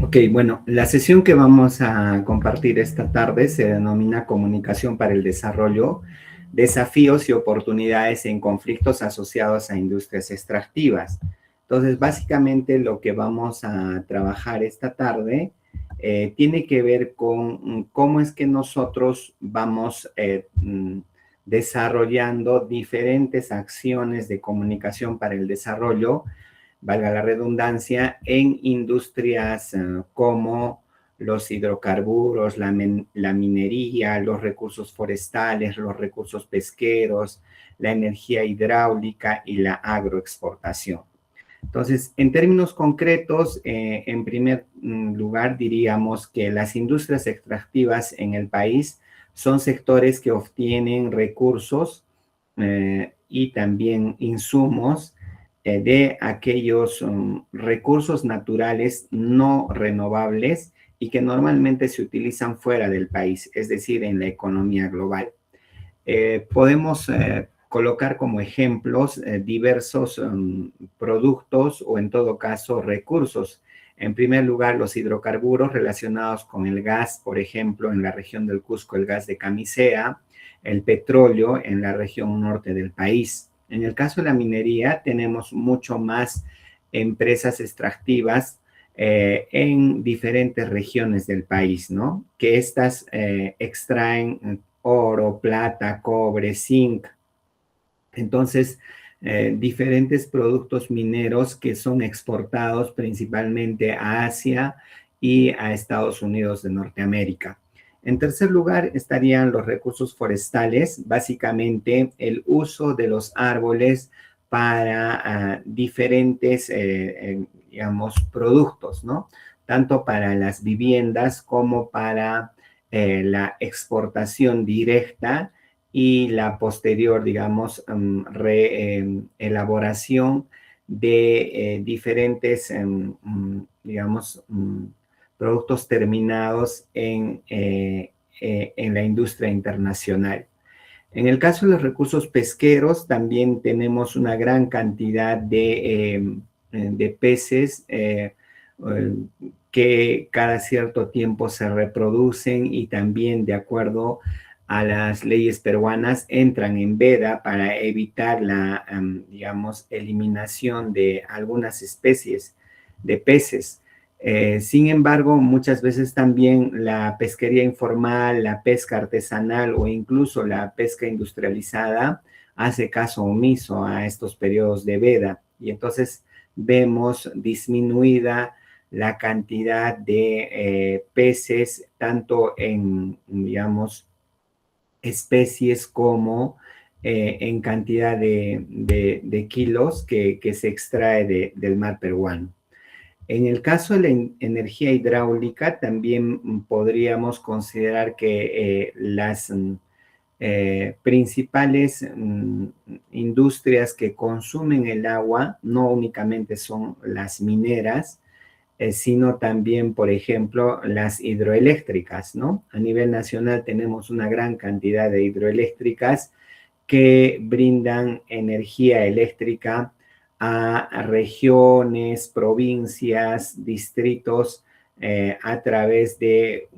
Ok, bueno, la sesión que vamos a compartir esta tarde se denomina Comunicación para el Desarrollo, desafíos y oportunidades en conflictos asociados a industrias extractivas. Entonces, básicamente lo que vamos a trabajar esta tarde tiene que ver con cómo es que nosotros vamos desarrollando diferentes acciones de comunicación para el desarrollo, valga la redundancia, en industrias como los hidrocarburos, la minería, los recursos forestales, los recursos pesqueros, la energía hidráulica y la agroexportación. Entonces, en términos concretos, en primer lugar, diríamos que las industrias extractivas en el país son sectores que obtienen recursos y también insumos de aquellos recursos naturales no renovables y que normalmente se utilizan fuera del país, es decir, en la economía global. Podemos colocar como ejemplos diversos productos o en todo caso recursos. En primer lugar, los hidrocarburos relacionados con el gas, por ejemplo, en la región del Cusco, el gas de Camisea, el petróleo en la región norte del país. En el caso de la minería, tenemos mucho más empresas extractivas en diferentes regiones del país, ¿no? Que estas extraen oro, plata, cobre, zinc. Entonces, diferentes productos mineros que son exportados principalmente a Asia y a Estados Unidos de Norteamérica. En tercer lugar estarían los recursos forestales, básicamente el uso de los árboles para diferentes, digamos, productos, ¿no? Tanto para las viviendas como para la exportación directa y la posterior, digamos, elaboración de diferentes, digamos, productos terminados en la industria internacional. En el caso de los recursos pesqueros, también tenemos una gran cantidad de peces que cada cierto tiempo se reproducen y también de acuerdo a las leyes peruanas entran en veda para evitar la, digamos, eliminación de algunas especies de peces. Sin embargo, muchas veces también la pesquería informal, la pesca artesanal o incluso la pesca industrializada hace caso omiso a estos periodos de veda y entonces vemos disminuida la cantidad de peces tanto en, digamos, especies como en cantidad de kilos que se extrae del mar peruano. En el caso de la energía hidráulica, también podríamos considerar que las principales industrias que consumen el agua no únicamente son las mineras, sino también, por ejemplo, las hidroeléctricas, ¿no? A nivel nacional tenemos una gran cantidad de hidroeléctricas que brindan energía eléctrica a regiones, provincias, distritos, a través de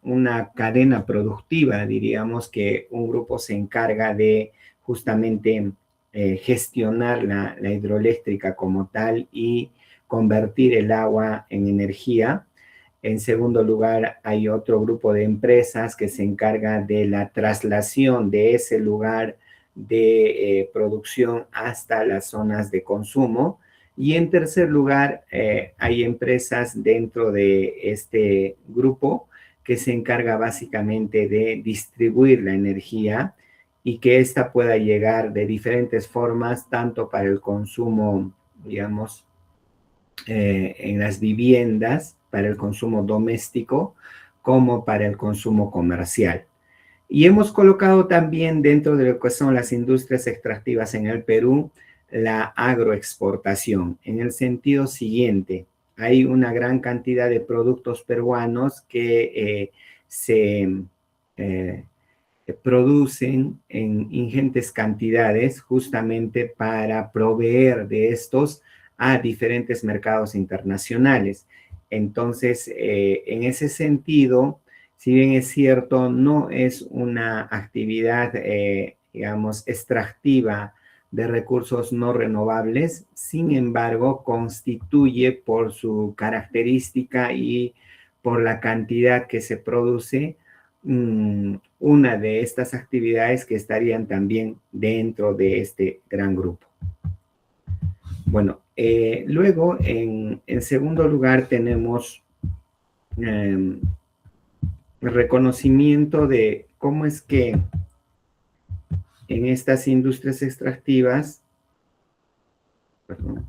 una cadena productiva, diríamos que un grupo se encarga de justamente gestionar la hidroeléctrica como tal y convertir el agua en energía. En segundo lugar, hay otro grupo de empresas que se encarga de la traslación de ese lugar de producción hasta las zonas de consumo. Y en tercer lugar, hay empresas dentro de este grupo que se encarga básicamente de distribuir la energía y que ésta pueda llegar de diferentes formas, tanto para el consumo, digamos, en las viviendas, para el consumo doméstico, como para el consumo comercial. Y hemos colocado también dentro de lo que son las industrias extractivas en el Perú, la agroexportación, en el sentido siguiente. Hay una gran cantidad de productos peruanos que se producen en ingentes cantidades justamente para proveer de estos a diferentes mercados internacionales. Entonces, en ese sentido, si bien es cierto, no es una actividad, digamos, extractiva de recursos no renovables, sin embargo, constituye por su característica y por la cantidad que se produce, una de estas actividades que estarían también dentro de este gran grupo. Bueno, luego, en segundo lugar, tenemos el reconocimiento de cómo es que en estas industrias extractivas, perdón,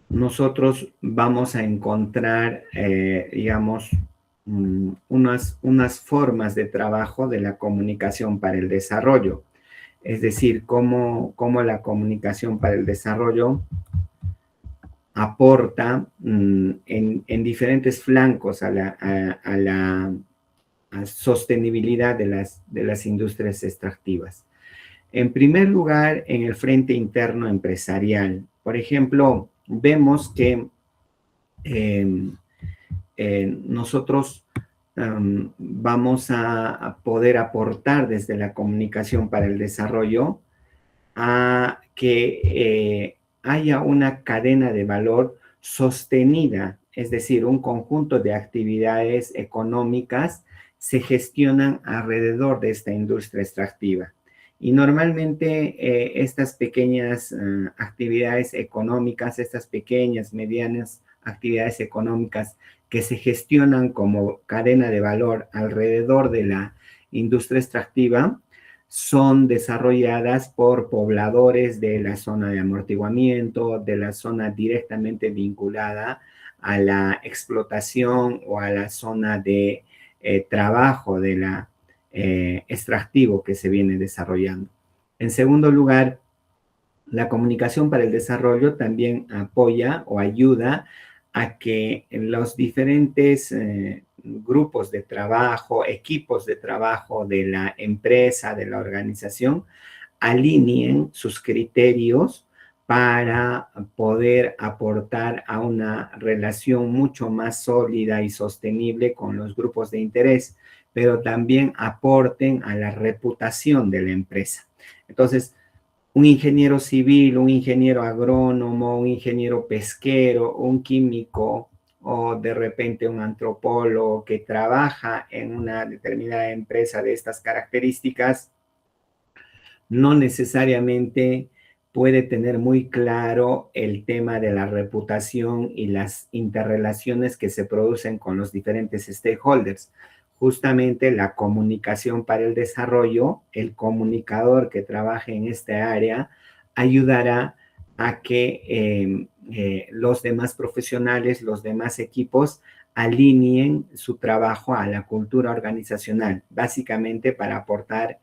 nosotros vamos a encontrar, digamos, unas formas de trabajo de la comunicación para el desarrollo. Es decir, cómo la comunicación para el desarrollo aporta en diferentes flancos a la sostenibilidad de las industrias extractivas. En primer lugar, en el frente interno empresarial. Por ejemplo, vemos que nosotros vamos a poder aportar desde la comunicación para el desarrollo a que haya una cadena de valor sostenida, es decir, un conjunto de actividades económicas se gestionan alrededor de esta industria extractiva. Y normalmente estas pequeñas actividades económicas, estas pequeñas, medianas actividades económicas que se gestionan como cadena de valor alrededor de la industria extractiva, son desarrolladas por pobladores de la zona de amortiguamiento, de la zona directamente vinculada a la explotación o a la zona de trabajo de la extractivo que se viene desarrollando. En segundo lugar, la comunicación para el desarrollo también apoya o ayuda a que los diferentes grupos de trabajo, equipos de trabajo de la empresa, de la organización, alineen sus criterios para poder aportar a una relación mucho más sólida y sostenible con los grupos de interés, pero también aporten a la reputación de la empresa. Entonces, un ingeniero civil, un ingeniero agrónomo, un ingeniero pesquero, un químico o de repente un antropólogo que trabaja en una determinada empresa de estas características, no necesariamente puede tener muy claro el tema de la reputación y las interrelaciones que se producen con los diferentes stakeholders. Justamente la comunicación para el desarrollo, el comunicador que trabaje en esta área, ayudará a que los demás profesionales, los demás equipos, alineen su trabajo a la cultura organizacional, básicamente para aportar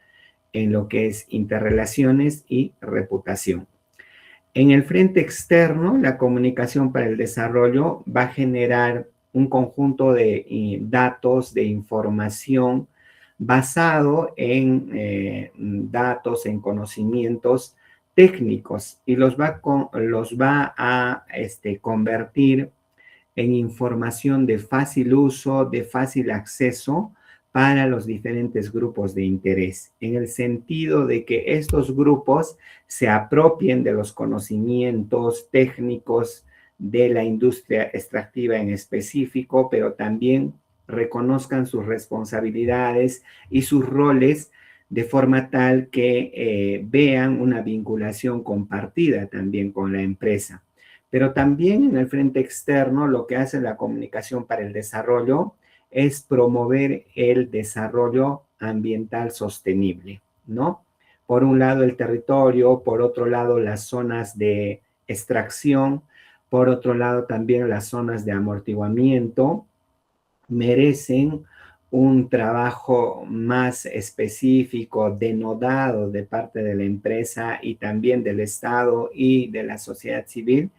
en lo que es interrelaciones y reputación. En el frente externo, la comunicación para el desarrollo va a generar un conjunto de datos, de información basado en datos, en conocimientos técnicos y los va a convertir en información de fácil uso, de fácil acceso para los diferentes grupos de interés, en el sentido de que estos grupos se apropien de los conocimientos técnicos de la industria extractiva en específico, pero también reconozcan sus responsabilidades y sus roles de forma tal que vean una vinculación compartida también con la empresa. Pero también en el frente externo, lo que hace la comunicación para el desarrollo es promover el desarrollo ambiental sostenible, ¿no? Por un lado el territorio, por otro lado las zonas de extracción, por otro lado también las zonas de amortiguamiento, merecen un trabajo más específico, denodado de parte de la empresa y también del Estado y de la sociedad civil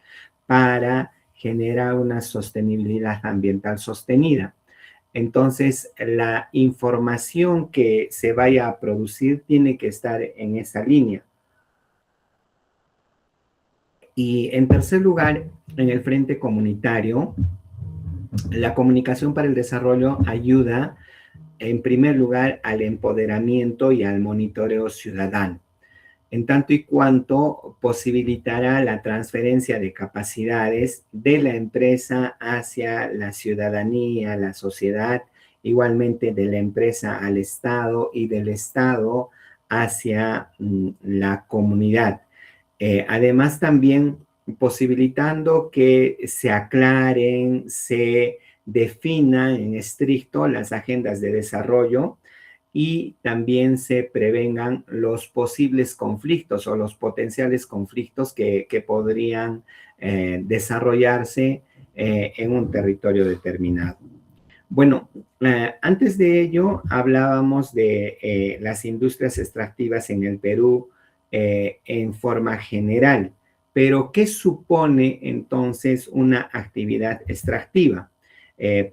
para generar una sostenibilidad ambiental sostenida. Entonces, la información que se vaya a producir tiene que estar en esa línea. Y en tercer lugar, en el frente comunitario, la comunicación para el desarrollo ayuda, en primer lugar, al empoderamiento y al monitoreo ciudadano, en tanto y cuanto posibilitará la transferencia de capacidades de la empresa hacia la ciudadanía, la sociedad, igualmente de la empresa al Estado y del Estado hacia la comunidad. Además, también posibilitando que se aclaren, se definan en estricto las agendas de desarrollo y también se prevengan los posibles conflictos o los potenciales conflictos que podrían desarrollarse en un territorio determinado. Bueno, antes de ello hablábamos de las industrias extractivas en el Perú en forma general, pero ¿qué supone entonces una actividad extractiva?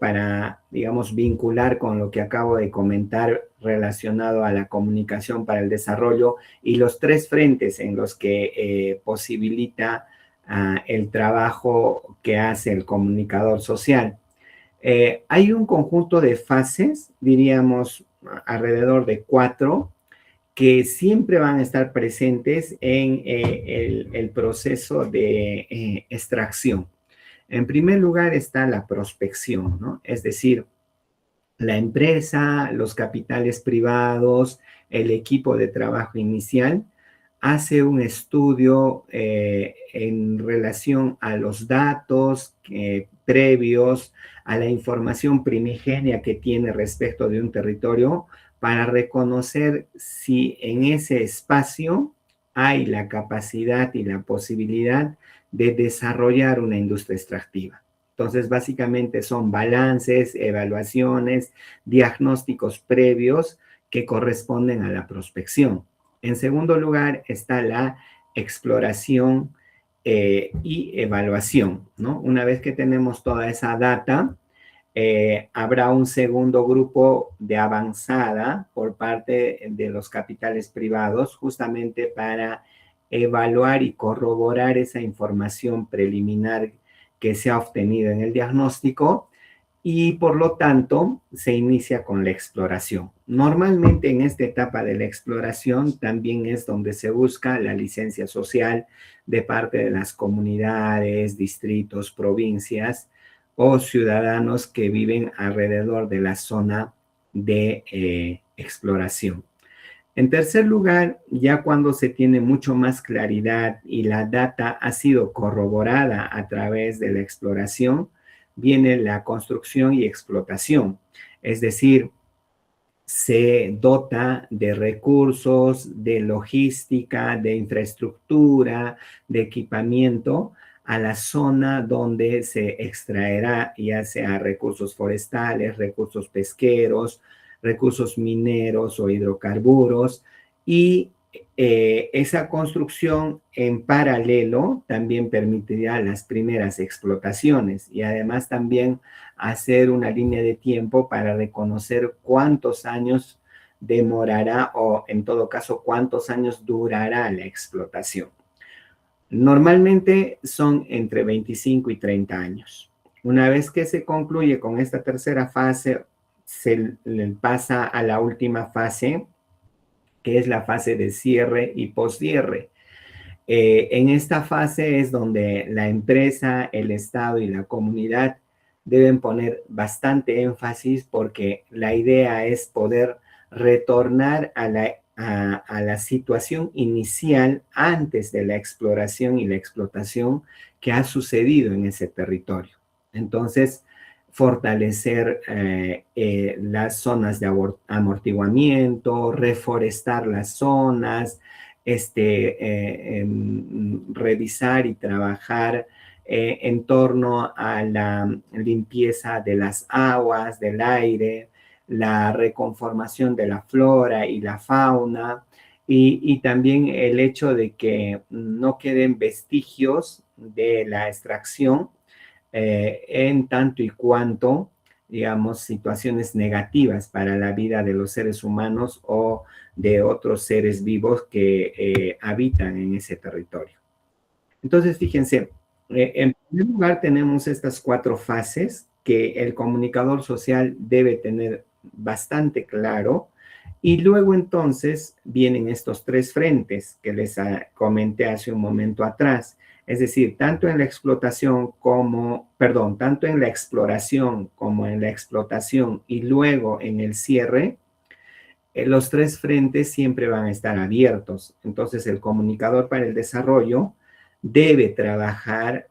Para, digamos, vincular con lo que acabo de comentar relacionado a la comunicación para el desarrollo y los tres frentes en los que posibilita el trabajo que hace el comunicador social. Hay un conjunto de fases, diríamos alrededor de 4, que siempre van a estar presentes en el proceso de extracción. En primer lugar está la prospección, ¿no? Es decir, la empresa, los capitales privados, el equipo de trabajo inicial, hace un estudio en relación a los datos previos, a la información primigenia que tiene respecto de un territorio, para reconocer si en ese espacio hay la capacidad y la posibilidad de desarrollar una industria extractiva. Entonces, básicamente son balances, evaluaciones, diagnósticos previos que corresponden a la prospección. En segundo lugar está la exploración y evaluación, ¿no? Una vez que tenemos toda esa data, habrá un segundo grupo de avanzada por parte de los capitales privados, justamente para evaluar y corroborar esa información preliminar que se ha obtenido en el diagnóstico y por lo tanto se inicia con la exploración. Normalmente en esta etapa de la exploración también es donde se busca la licencia social de parte de las comunidades, distritos, provincias o ciudadanos que viven alrededor de la zona de exploración. En tercer lugar, ya cuando se tiene mucho más claridad y la data ha sido corroborada a través de la exploración, viene la construcción y explotación. Es decir, se dota de recursos, de logística, de infraestructura, de equipamiento a la zona donde se extraerá, ya sea recursos forestales, recursos pesqueros, recursos mineros o hidrocarburos, y esa construcción en paralelo también permitirá las primeras explotaciones y además también hacer una línea de tiempo para reconocer cuántos años demorará o en todo caso cuántos años durará la explotación. Normalmente son entre 25 y 30 años. Una vez que se concluye con esta tercera fase, se pasa a la última fase, que es la fase de cierre y poscierre. En esta fase es donde la empresa, el Estado y la comunidad deben poner bastante énfasis porque la idea es poder retornar a la situación inicial antes de la exploración y la explotación que ha sucedido en ese territorio. Entonces, fortalecer las zonas de amortiguamiento, reforestar las zonas, revisar y trabajar en torno a la limpieza de las aguas, del aire, la reconformación de la flora y la fauna, y también el hecho de que no queden vestigios de la extracción en tanto y cuanto, digamos, situaciones negativas para la vida de los seres humanos o de otros seres vivos que habitan en ese territorio. Entonces, fíjense, en primer lugar tenemos estas 4 fases que el comunicador social debe tener bastante claro, y luego entonces vienen estos 3 frentes que les comenté hace un momento atrás. Es decir, tanto en la explotación tanto en la exploración como en la explotación y luego en el cierre, los 3 frentes siempre van a estar abiertos. Entonces, el comunicador para el desarrollo debe trabajar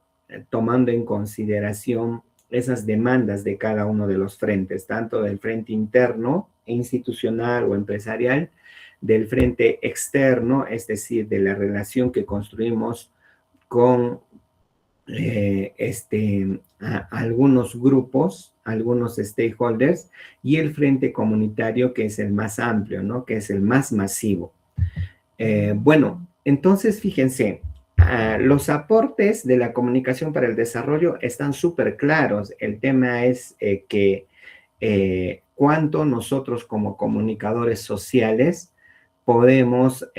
tomando en consideración esas demandas de cada uno de los frentes, tanto del frente interno, institucional o empresarial, del frente externo, es decir, de la relación que construimos con algunos grupos, algunos stakeholders, y el frente comunitario, que es el más amplio, ¿no? Que es el más masivo. Bueno, entonces fíjense, los aportes de la comunicación para el desarrollo están súper claros. El tema es que cuánto nosotros como comunicadores sociales podemos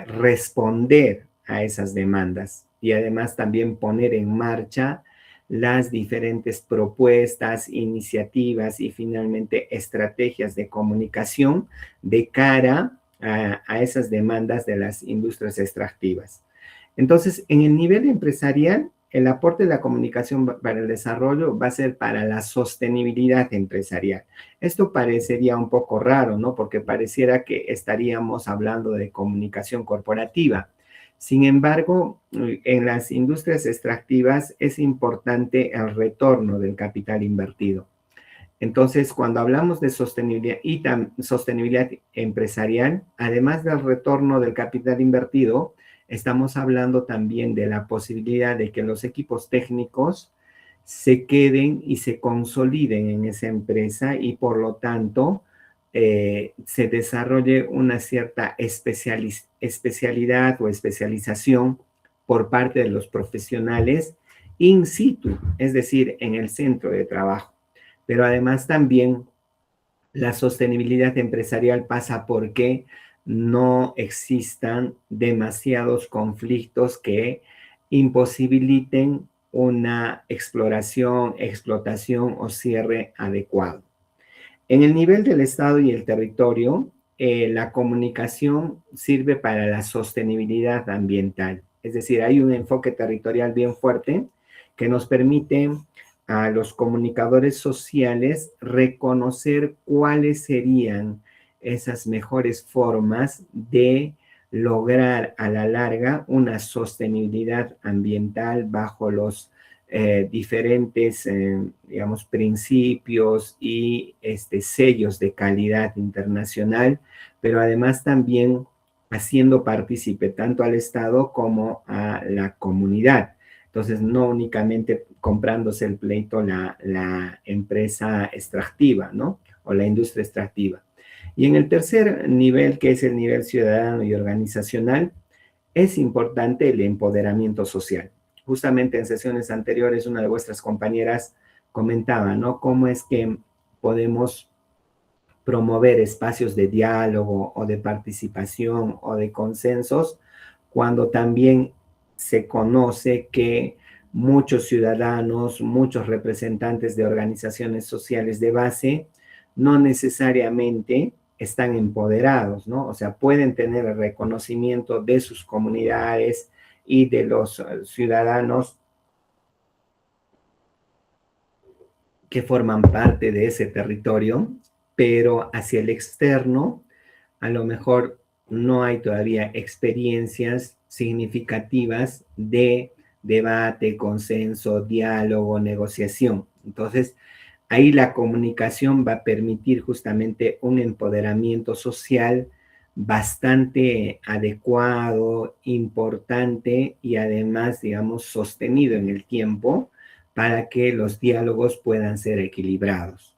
responder a esas demandas y además también poner en marcha las diferentes propuestas, iniciativas y finalmente estrategias de comunicación de cara a esas demandas de las industrias extractivas. Entonces, en el nivel empresarial, el aporte de la comunicación para el desarrollo va a ser para la sostenibilidad empresarial. Esto parecería un poco raro, ¿no? Porque pareciera que estaríamos hablando de comunicación corporativa. Sin embargo, en las industrias extractivas es importante el retorno del capital invertido. Entonces, cuando hablamos de sostenibilidad y sostenibilidad empresarial, además del retorno del capital invertido, estamos hablando también de la posibilidad de que los equipos técnicos se queden y se consoliden en esa empresa y por lo tanto se desarrolle una cierta especialidad o especialización por parte de los profesionales in situ, es decir, en el centro de trabajo. Pero además también la sostenibilidad empresarial pasa porque no existan demasiados conflictos que imposibiliten una exploración, explotación o cierre adecuado. En el nivel del Estado y el territorio, la comunicación sirve para la sostenibilidad ambiental. Es decir, hay un enfoque territorial bien fuerte que nos permite a los comunicadores sociales reconocer cuáles serían esas mejores formas de lograr a la larga una sostenibilidad ambiental bajo los diferentes, digamos, principios y sellos de calidad internacional, pero además también haciendo partícipe tanto al Estado como a la comunidad. Entonces, no únicamente comprándose el pleito la empresa extractiva, ¿no? O la industria extractiva. Y en el tercer nivel, que es el nivel ciudadano y organizacional, es importante el empoderamiento social. Justamente en sesiones anteriores, una de vuestras compañeras comentaba, ¿no? Cómo es que podemos promover espacios de diálogo o de participación o de consensos cuando también se conoce que muchos ciudadanos, muchos representantes de organizaciones sociales de base no necesariamente están empoderados, ¿no? O sea, pueden tener el reconocimiento de sus comunidades y de los ciudadanos que forman parte de ese territorio, pero hacia el externo a lo mejor no hay todavía experiencias significativas de debate, consenso, diálogo, negociación. Entonces, ahí la comunicación va a permitir justamente un empoderamiento social bastante adecuado, importante y además, digamos, sostenido en el tiempo para que los diálogos puedan ser equilibrados.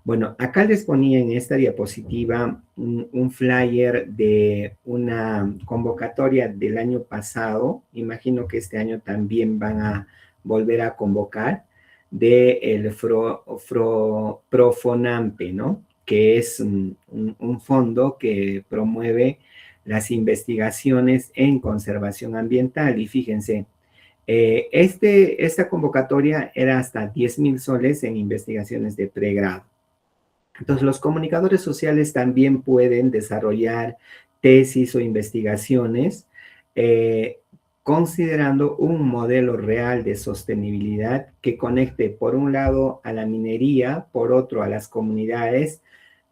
Bueno, acá les ponía en esta diapositiva un flyer de una convocatoria del año pasado. Imagino que este año también van a volver a convocar del Profonampe, ¿no? Que es un fondo que promueve las investigaciones en conservación ambiental. Y fíjense, Esta convocatoria era hasta 10,000 soles en investigaciones de pregrado. Entonces, los comunicadores sociales también pueden desarrollar tesis o investigaciones considerando un modelo real de sostenibilidad que conecte, por un lado, a la minería, por otro, a las comunidades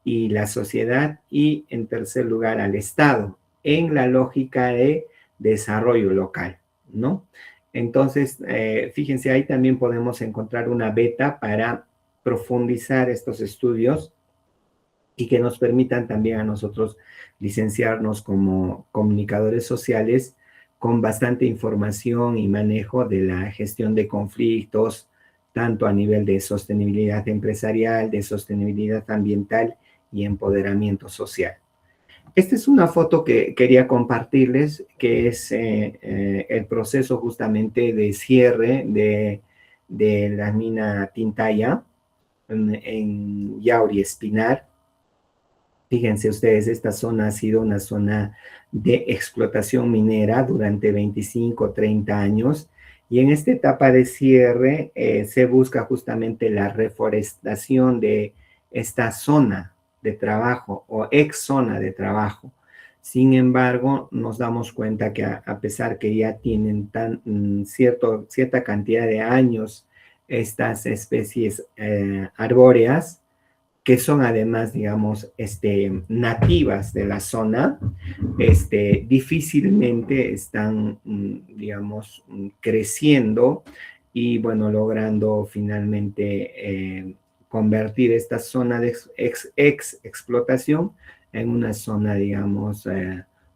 y la sociedad, y en tercer lugar, al Estado, en la lógica de desarrollo local, ¿no? Entonces, fíjense, ahí también podemos encontrar una beta para profundizar estos estudios y que nos permitan también a nosotros licenciarnos como comunicadores sociales con bastante información y manejo de la gestión de conflictos, tanto a nivel de sostenibilidad empresarial, de sostenibilidad ambiental y empoderamiento social. Esta es una foto que quería compartirles, que es el proceso justamente de cierre de la mina Tintaya en Yauri Espinar. Fíjense ustedes, esta zona ha sido una zona de explotación minera durante 25, 30 años, y en esta etapa de cierre se busca justamente la reforestación de esta zona de trabajo o ex zona de trabajo. Sin embargo, nos damos cuenta que a pesar que ya tienen cierta cantidad de años estas especies arbóreas, que son además, digamos, nativas de la zona, difícilmente están, digamos, creciendo y, bueno, logrando finalmente convertir esta zona de explotación en una zona, digamos,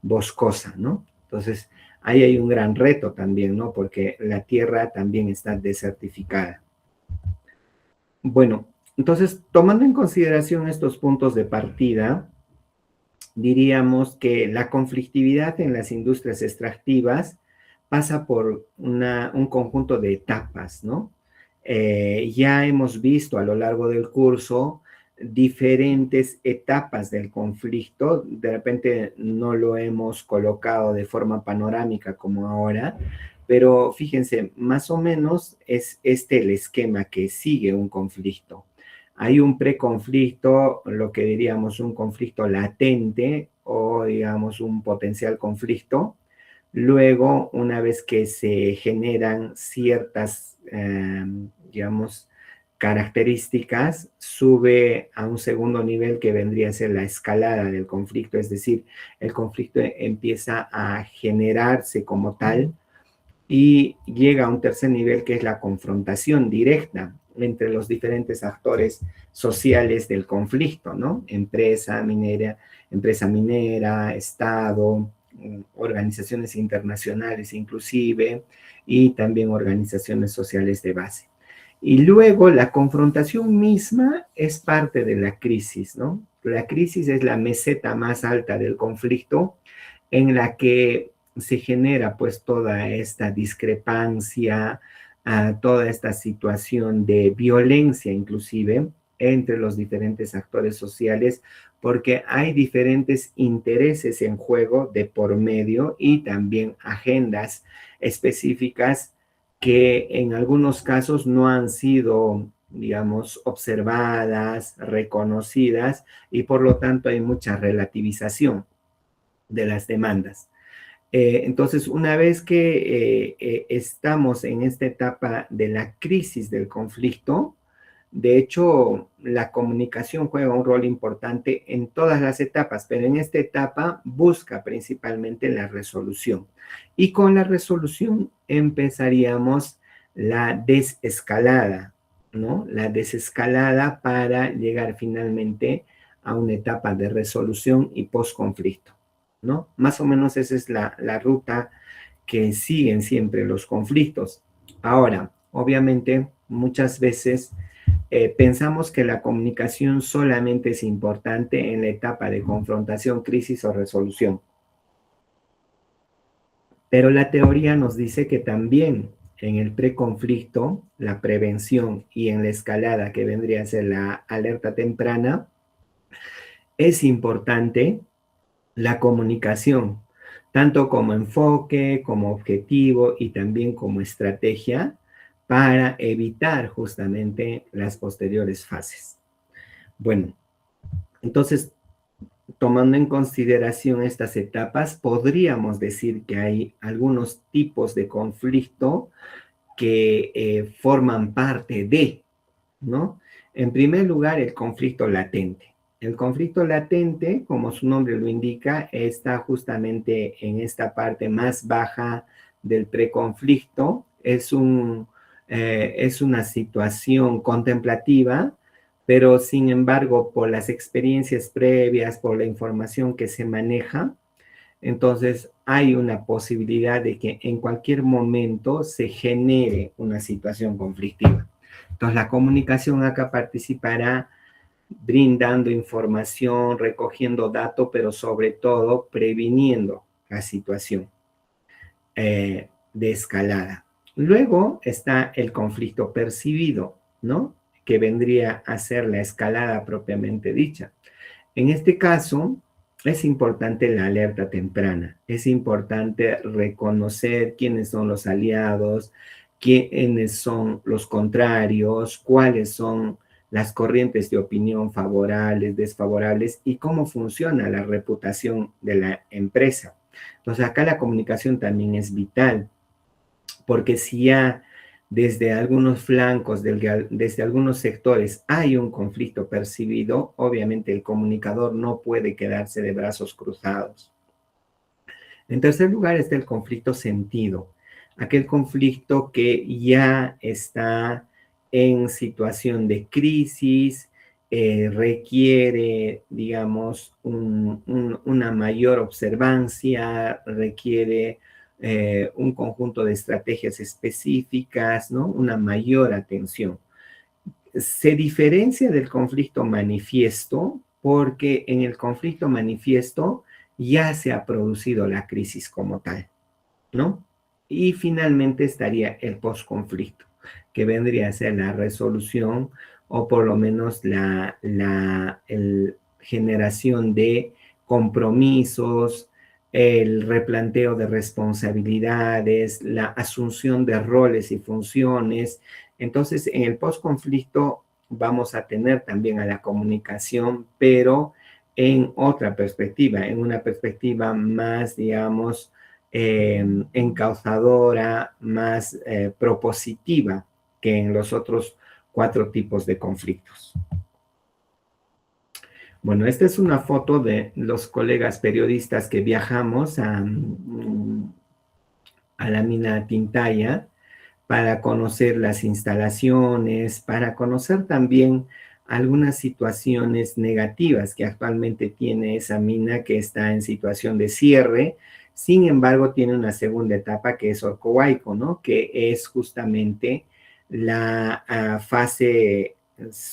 boscosa, ¿no? Entonces, ahí hay un gran reto también, ¿no? Porque la tierra también está desertificada. Bueno, entonces, tomando en consideración estos puntos de partida, diríamos que la conflictividad en las industrias extractivas pasa por un conjunto de etapas, ¿no? Ya hemos visto a lo largo del curso diferentes etapas del conflicto, de repente no lo hemos colocado de forma panorámica como ahora, pero fíjense, más o menos es este el esquema que sigue un conflicto. Hay un preconflicto, lo que diríamos un conflicto latente o digamos un potencial conflicto. Luego, una vez que se generan ciertas, digamos, características, sube a un segundo nivel que vendría a ser la escalada del conflicto, es decir, el conflicto empieza a generarse como tal y llega a un tercer nivel que es la confrontación directa entre los diferentes actores sociales del conflicto, ¿no? Empresa minera, Estado, organizaciones internacionales inclusive, y también organizaciones sociales de base. Y luego la confrontación misma es parte de la crisis, ¿no? La crisis es la meseta más alta del conflicto en la que se genera pues toda esta discrepancia, toda esta situación de violencia inclusive entre los diferentes actores sociales, porque hay diferentes intereses en juego de por medio y también agendas específicas que en algunos casos no han sido, digamos, observadas, reconocidas, y por lo tanto hay mucha relativización de las demandas. Entonces, una vez que estamos en esta etapa de la crisis del conflicto, de hecho, la comunicación juega un rol importante en todas las etapas, pero en esta etapa busca principalmente la resolución. Y con la resolución empezaríamos la desescalada, ¿no? La desescalada para llegar finalmente a una etapa de resolución y postconflicto, ¿no? Más o menos esa es la ruta que siguen siempre los conflictos. Ahora, obviamente, muchas veces pensamos que la comunicación solamente es importante en la etapa de confrontación, crisis o resolución. Pero la teoría nos dice que también en el preconflicto, la prevención y en la escalada, que vendría a ser la alerta temprana, es importante la comunicación, tanto como enfoque, como objetivo y también como estrategia para evitar justamente las posteriores fases. Bueno, entonces, tomando en consideración estas etapas, podríamos decir que hay algunos tipos de conflicto que forman parte de, ¿no? En primer lugar, el conflicto latente. El conflicto latente, como su nombre lo indica, está justamente en esta parte más baja del preconflicto. Es una situación contemplativa, pero sin embargo, por las experiencias previas, por la información que se maneja, entonces hay una posibilidad de que en cualquier momento se genere una situación conflictiva. Entonces la comunicación acá participará brindando información, recogiendo datos, pero sobre todo previniendo la situación de escalada. Luego está el conflicto percibido, ¿no? Que vendría a ser la escalada propiamente dicha. En este caso, es importante la alerta temprana, es importante reconocer quiénes son los aliados, quiénes son los contrarios, cuáles son las corrientes de opinión favorables, desfavorables y cómo funciona la reputación de la empresa. Entonces, acá la comunicación también es vital, porque si ya desde algunos flancos, desde algunos sectores hay un conflicto percibido, obviamente el comunicador no puede quedarse de brazos cruzados. En tercer lugar está el conflicto sentido, aquel conflicto que ya está en situación de crisis, requiere, digamos, una mayor observancia, requiere un conjunto de estrategias específicas, ¿no? Una mayor atención. Se diferencia del conflicto manifiesto porque en el conflicto manifiesto ya se ha producido la crisis como tal, ¿no? Y finalmente estaría el posconflicto, que vendría a ser la resolución o por lo menos la generación de compromisos, el replanteo de responsabilidades, la asunción de roles y funciones. Entonces, en el posconflicto vamos a tener también a la comunicación, pero en otra perspectiva, en una perspectiva más, digamos, encauzadora, más propositiva que en los otros 4 tipos de conflictos. Bueno, esta es una foto de los colegas periodistas que viajamos a la mina Tintaya para conocer las instalaciones, para conocer también algunas situaciones negativas que actualmente tiene esa mina que está en situación de cierre. Sin embargo, tiene una segunda etapa que es Orcohuayco, ¿no? Que es justamente la fase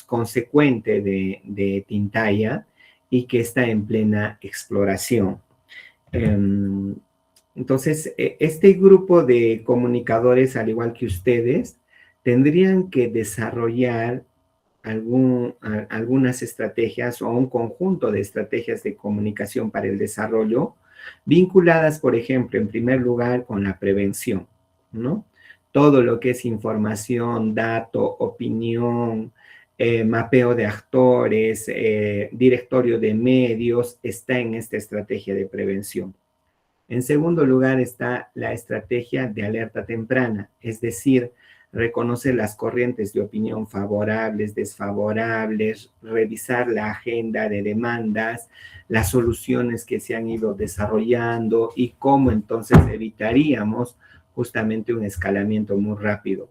consecuente de Tintaya y que está en plena exploración. Entonces, este grupo de comunicadores, al igual que ustedes, tendrían que desarrollar algunas estrategias o un conjunto de estrategias de comunicación para el desarrollo, vinculadas, por ejemplo, en primer lugar, con la prevención, ¿no? Todo lo que es información, dato, opinión, mapeo de actores, directorio de medios, está en esta estrategia de prevención. En segundo lugar está la estrategia de alerta temprana, es decir, reconocer las corrientes de opinión favorables, desfavorables, revisar la agenda de demandas, las soluciones que se han ido desarrollando y cómo entonces evitaríamos justamente un escalamiento muy rápido.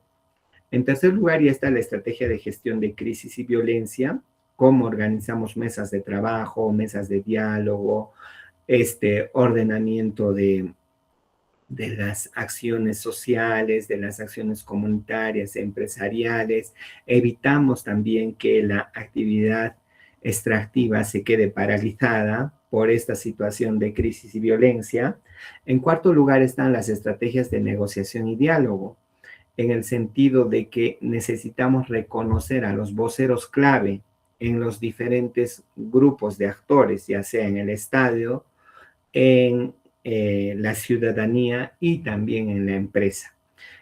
En tercer lugar ya está la estrategia de gestión de crisis y violencia, cómo organizamos mesas de trabajo, mesas de diálogo, ordenamiento de las acciones sociales, de las acciones comunitarias, empresariales. Evitamos también que la actividad extractiva se quede paralizada por esta situación de crisis y violencia. En cuarto lugar están las estrategias de negociación y diálogo, en el sentido de que necesitamos reconocer a los voceros clave en los diferentes grupos de actores, ya sea en el estadio, en la ciudadanía y también en la empresa.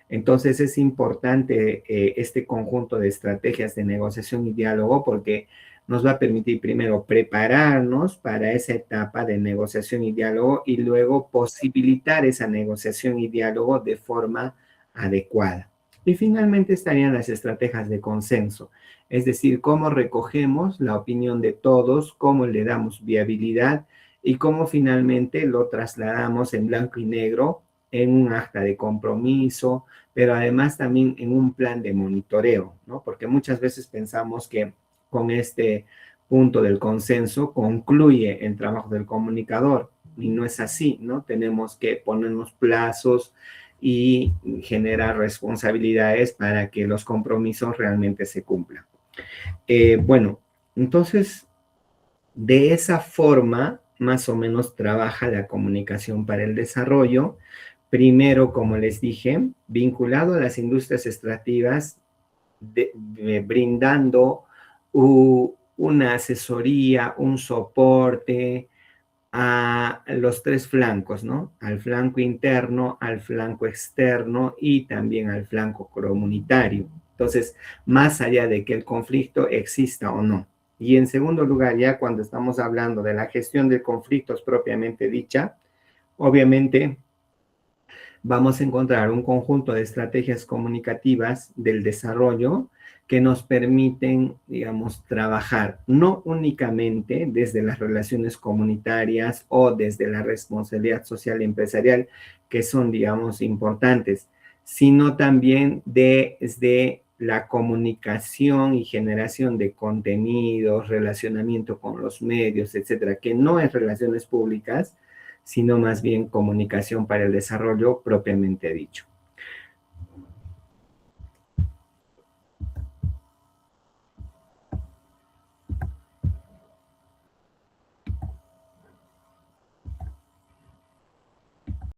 Entonces es importante este conjunto de estrategias de negociación y diálogo porque nos va a permitir primero prepararnos para esa etapa de negociación y diálogo y luego posibilitar esa negociación y diálogo de forma adecuada. Y finalmente estarían las estrategias de consenso, es decir, cómo recogemos la opinión de todos, cómo le damos viabilidad y cómo finalmente lo trasladamos en blanco y negro en un acta de compromiso, pero además también en un plan de monitoreo, ¿no? Porque muchas veces pensamos que con este punto del consenso concluye el trabajo del comunicador y no es así, ¿no? Tenemos que ponernos plazos y generar responsabilidades para que los compromisos realmente se cumplan. Bueno, entonces, de esa forma, más o menos trabaja la comunicación para el desarrollo. Primero, como les dije, vinculado a las industrias extractivas, brindando una asesoría, un soporte a los tres flancos, ¿no? Al flanco interno, al flanco externo y también al flanco comunitario. Entonces, más allá de que el conflicto exista o no. Y en segundo lugar, ya cuando estamos hablando de la gestión de conflictos propiamente dicha, obviamente vamos a encontrar un conjunto de estrategias comunicativas del desarrollo que nos permiten, digamos, trabajar no únicamente desde las relaciones comunitarias o desde la responsabilidad social y empresarial, que son, digamos, importantes, sino también desde la comunicación y generación de contenidos, relacionamiento con los medios, etcétera, que no es relaciones públicas, sino más bien comunicación para el desarrollo propiamente dicho.